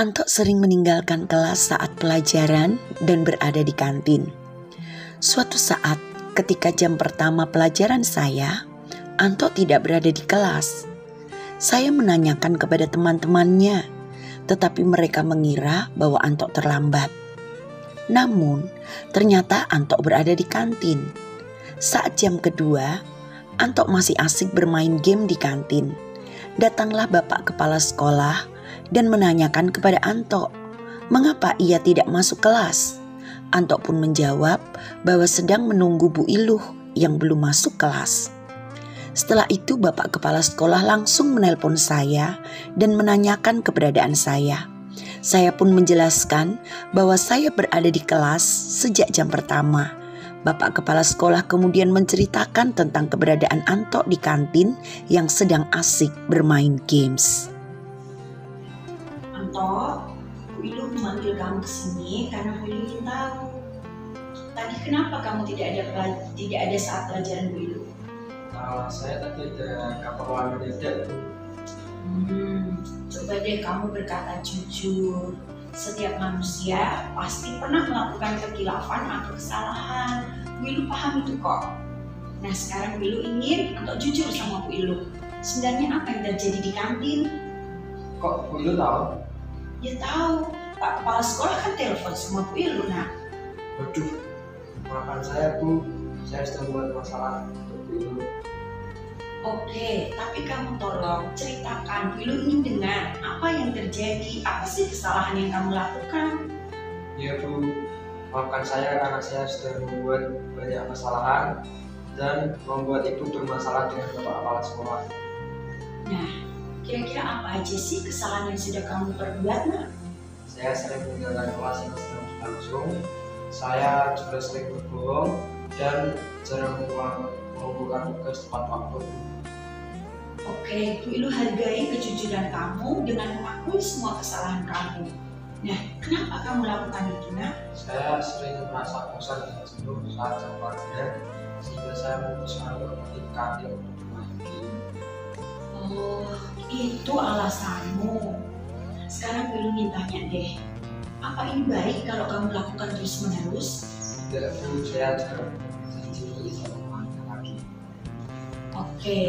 Anto sering meninggalkan kelas saat pelajaran dan berada di kantin. Suatu saat, ketika jam pertama pelajaran saya, Anto tidak berada di kelas. Saya menanyakan kepada teman-temannya, tetapi mereka mengira bahwa Anto terlambat. Namun, ternyata Anto berada di kantin. Saat jam kedua, Anto masih asik bermain game di kantin. Datanglah bapak kepala sekolah dan menanyakan kepada Anto, mengapa ia tidak masuk kelas. Anto pun menjawab bahwa sedang menunggu Bu Iluh yang belum masuk kelas. Setelah itu bapak kepala sekolah langsung menelpon saya dan menanyakan keberadaan saya. Saya pun menjelaskan bahwa saya berada di kelas sejak jam pertama. Bapak kepala sekolah kemudian menceritakan tentang keberadaan Anto di kantin yang sedang asik bermain games. Anto, Bu Iluh memanggil kamu ke sini karena Bu Iluh ingin tahu. Tadi kenapa kamu tidak ada saat pelajaran Bu Iluh? Saya tadi ada keperluan mendadak. Coba deh kamu berkata jujur. Setiap manusia pasti pernah melakukan kekilafan atau kesalahan. Bu Iluh paham itu kok. Nah sekarang Bu Iluh ingin Anto jujur sama Bu Iluh. Sebenarnya apa yang terjadi di kantin? Kok Bu Iluh tahu? Ya tahu, Pak Kepala Sekolah kan telepon sama Bu Iluh. Nah, Waduh, maafkan saya Bu, saya sedang buat masalah untuk Bu Iluh. Oke, tapi kamu tolong ceritakan, Bu Iluh ingin dengar apa yang terjadi, apa sih kesalahan yang kamu lakukan? Ya Bu, maafkan saya karena saya sudah membuat banyak kesalahan dan membuat Ibu bermasalah dengan Bapak Kepala Sekolah. Nah, kira-kira apa aja sih kesalahan yang sudah kamu perbuat, Nak? Saya sering meninggalkan kelas yang sedang berlangsung, saya juga sering berbohong dan jarang mengumpulkan tugas tepat waktu. Oke, Bu Iluh hargai kejujuran kamu dengan mengakui semua kesalahan kamu. Nah, kenapa kamu lakukan itu, Nak? Saya sering merasa bosan dan jenuh saat jam pelajaran, sehingga saya memutuskan untuk pergi ke kantin untuk bermain game. Oh, itu alasanmu. Sekarang Bu Iluh mintanya deh, apa ini baik kalau kamu lakukan terus-menerus? Tidak Bu, saya juga janji untuk tidak mengulanginya lagi. Oke.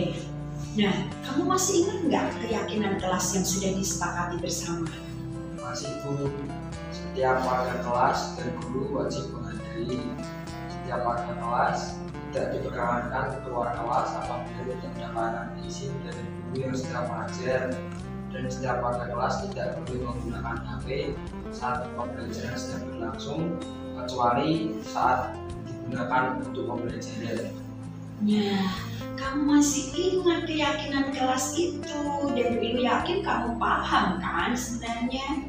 Nah, kamu masih ingat nggak keyakinan kelas yang sudah disepakati bersama? Masih Bu, setiap warga kelas dan guru wajib menghadiri. Setiap warga kelas tidak diperkenankan keluar kelas apabila tidak mendapatkan izin dari guru yang sedang mengajar. Dan setiap warga kelas tidak boleh menggunakan HP saat pembelajaran sedang berlangsung, kecuali saat digunakan untuk pembelajaran. Nah, kamu masih ingat keyakinan kelas itu dan Bu Iluh yakin kamu paham kan sebenarnya?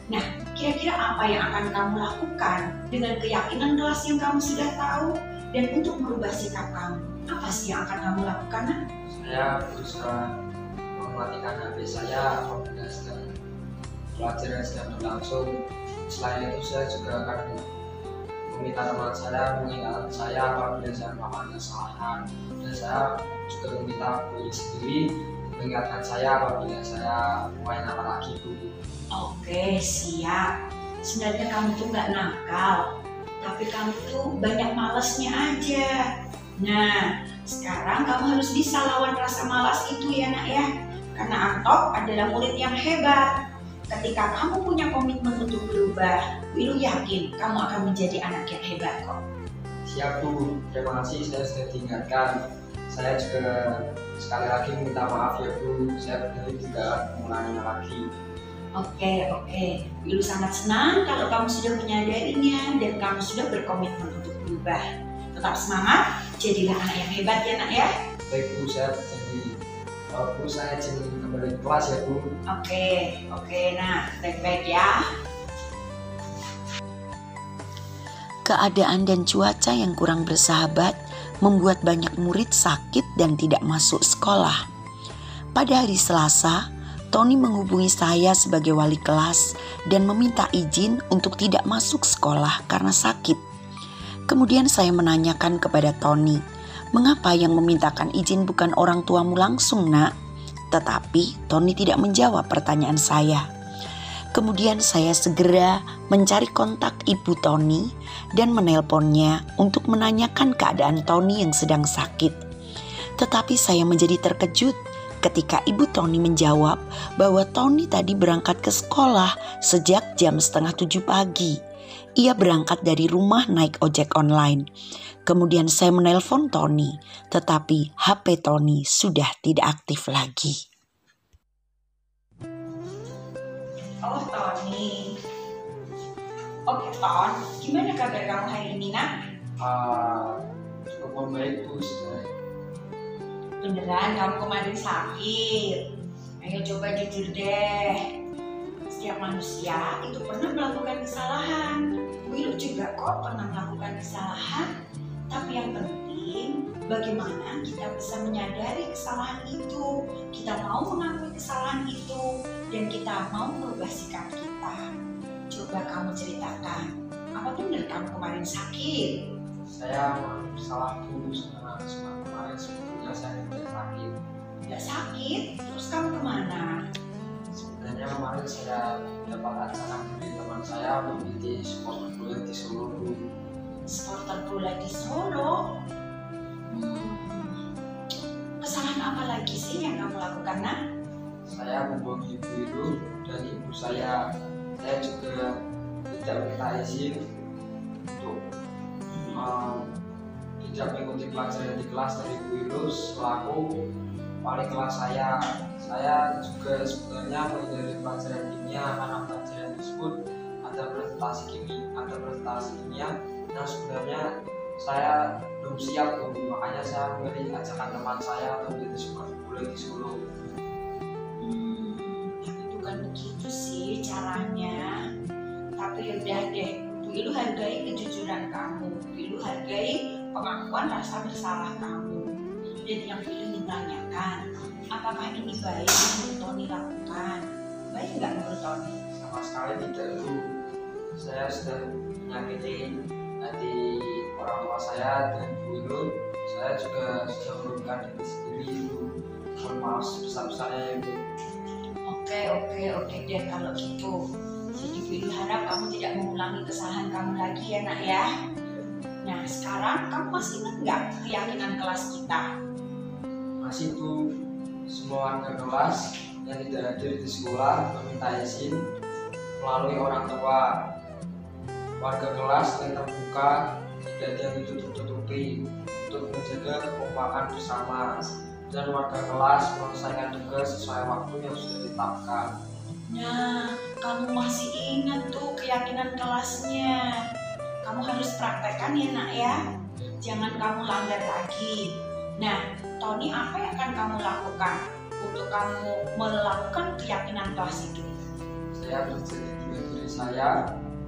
Nah, kira-kira apa yang akan kamu lakukan dengan keyakinan kelas yang kamu sudah tahu dan untuk merubah sikap kamu? Apa sih yang akan kamu lakukan, Nak? Saya berusaha mematikan HP saya apabila pelajaran sedang berlangsung. Selain itu saya juga akan meminta teman saya mengingatkan saya apabila saya melakukan kesalahan, dan saya juga meminta Bu Iluh sendiri mengingatkan saya apabila saya mulai nakal lagi Bu. Oke, siap. Sebenarnya kamu tuh nggak nakal, tapi kamu tuh banyak malesnya aja. Nah, sekarang kamu harus bisa lawan rasa malas itu ya, Nak ya. Karena Anto adalah murid yang hebat. Ketika kamu punya komitmen untuk berubah, Bu Iluh yakin kamu akan menjadi anak yang hebat kok. Siap Bu, terima kasih saya sudah diingatkan. Saya juga sekali lagi minta maaf ya Bu, saya benar tidak mengulanginya lagi. Oke. Bu Iluh sangat senang kalau kamu sudah menyadarinya dan kamu sudah berkomitmen untuk berubah. Tetap semangat, jadilah anak yang hebat ya, Nak ya. Baik Bu, saya jadi Bu, saya izin kembali ke kelas ya Bu. Oke, nah baik-baik ya. Keadaan dan cuaca yang kurang bersahabat membuat banyak murid sakit dan tidak masuk sekolah. Pada hari Selasa, Tony menghubungi saya sebagai wali kelas dan meminta izin untuk tidak masuk sekolah karena sakit. Kemudian saya menanyakan kepada Tony, mengapa yang memintakan izin bukan orang tuamu langsung, Nak? Tetapi Tony tidak menjawab pertanyaan saya. Kemudian saya segera mencari kontak Ibu Tony dan menelponnya untuk menanyakan keadaan Tony yang sedang sakit. Tetapi saya menjadi terkejut ketika Ibu Tony menjawab bahwa Tony tadi berangkat ke sekolah sejak jam 6:30 pagi. Ia berangkat dari rumah naik ojek online. Kemudian saya menelpon Tony, tetapi HP Tony sudah tidak aktif lagi. Oh, Tony. Oke, Ton. Gimana kabar kamu hari ini, nak? Cukup membaik Bu. Beneran kamu kemarin sakit? Ayo coba jujur deh. Setiap manusia itu pernah melakukan kesalahan. Wilu juga kok pernah melakukan kesalahan. Tapi yang penting bagaimana kita bisa menyadari kesalahan itu. Kita mau mengakui kesalahan itu dan kita mau merubah sikap kita. Coba kamu ceritakan, apa benar kamu kemarin sakit? Saya salah Bu, karena kemarin sebetulnya saya tidak sakit. Tidak sakit? Terus kamu kemana? Sebenarnya kemarin saya dapat ajakan dari teman saya untuk menjadi supporter bola di Solo Bu. Supporter bola di Solo? Kesalahan apa lagi sih yang kamu lakukan, nak? Saya membuang ibu itu dan ibu saya juga tidak minta izin untuk tidak mengikuti pelajaran di kelas dari Bu itu selaku wali kelas saya. Saya juga sebenarnya menghindari pelajaran kimia karena pelajaran tersebut ada presentasi kimia yang sebenarnya saya belum siap Bu. Makanya saya memilih ajakan teman saya untuk menjadi supporter bola di Solo. Bukan begitu sih caranya. Tapi yaudah deh, Bu Ilu hargai kejujuran kamu. Bu Ilu hargai pengakuan rasa bersalah kamu. Jadi yang Bu Ilu ingin tanyakan, apakah ini baik yang menurut Tony lakukan? Baik nggak menurut Tony? Sama sekali tidak Bu. Saya sudah menyakiti hati orang tua saya dan Bu Ilu. Saya juga sudah merugikan diri sendiri Bu. Mohon maaf sebesar-besarnya ya Bu. Oke deh kalau gitu. Jadi Bu Ilu harap kamu tidak mengulangi kesalahan kamu lagi ya, nak ya. Nah, sekarang kamu masih ingat nggak keyakinan kelas kita? Masih Bu. Semua warga kelas yang tidak hadir di sekolah meminta izin melalui orang tua. Warga kelas yang terbuka, tidak ada yang ditutup-tutupi untuk menjaga kekompakan bersama. Dan warga kelas menyelesaikan tugas sesuai waktu yang sudah ditetapkan. Nah, kamu masih ingat tuh keyakinan kelasnya. Kamu harus praktekkan ya, nak ya. Jangan kamu langgar lagi. Nah, Tony, apa yang akan kamu lakukan untuk kamu melakukan keyakinan kelas itu? Saya berjanji dengan diri saya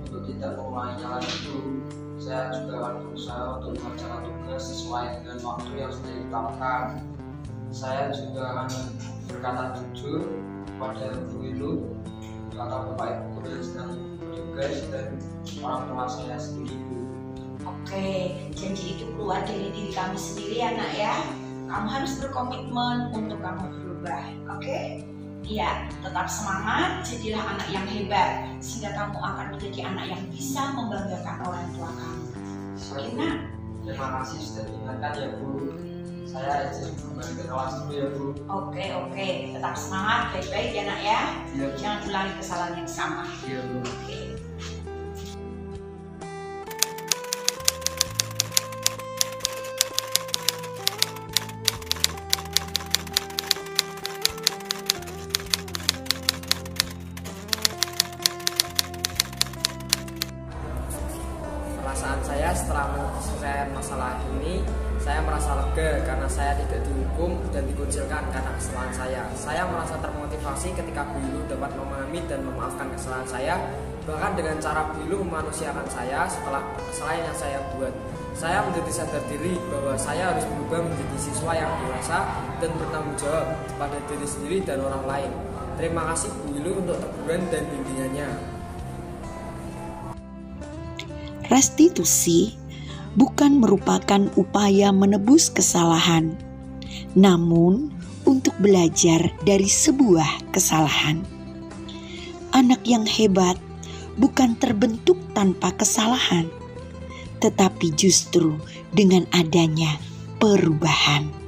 untuk tidak mengulanginya lagi itu. Saya juga akan berusaha untuk mengerjakan tugas sesuai dengan waktu yang sudah ditetapkan. Saya juga akan berkata jujur kepada Bu Ilu atau Bapak Ibu guru yang sedang bertugas dan orang tua saya sendiri Bu. Oke, janji itu keluar dari diri kami sendiri ya, nak ya. Kamu harus berkomitmen untuk kamu berubah, oke? Iya, tetap semangat, jadilah anak yang hebat sehingga kamu akan menjadi anak yang bisa membanggakan orang tua kamu. Oke, nak? Terima kasih sudah diingatkan ya Bu. Saya izin kembali ke kelas dulu ya Bu. Oke, tetap semangat, baik-baik ya, nak ya. Iya Bu. Jangan ulangi kesalahan yang sama. Iya Bu. Oke. Perasaan saya setelah menyelesaikan masalah ini, saya merasa lega karena saya tidak dihukum dan dikucilkan karena kesalahan saya. Saya merasa termotivasi ketika Bu Ilu dapat memahami dan memaafkan kesalahan saya, bahkan dengan cara Bu Ilu memanusiakan saya setelah kesalahan yang saya buat. Saya menjadi sadar diri bahwa saya harus berubah menjadi siswa yang dewasa dan bertanggung jawab kepada diri sendiri dan orang lain. Terima kasih Bu Ilu untuk teguran dan bimbingannya. Restitusi bukan merupakan upaya menebus kesalahan, namun untuk belajar dari sebuah kesalahan. anak yang hebat bukan terbentuk tanpa kesalahan, tetapi justru dengan adanya perubahan.